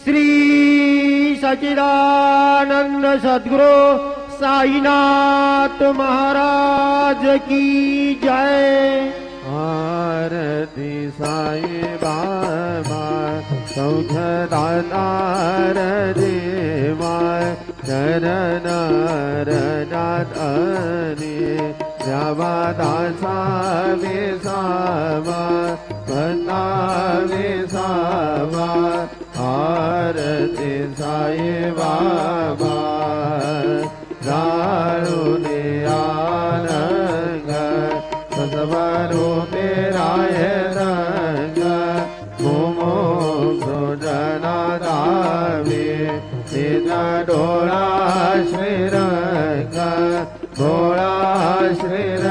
श्री सच्चिदानंद सद्गुरु साईनाथ महाराज की जय। आरती साई बाबा सौख्यदातार देवा चरण रजातनी द्यावा दासा विसावा बंदा विसावा। आरती साई बाबा दारुणे आनंद ससवरूपे राय रंग मुमुक्षु जनादावे सीता डोळा श्रीरंग भोळा श्रीरंग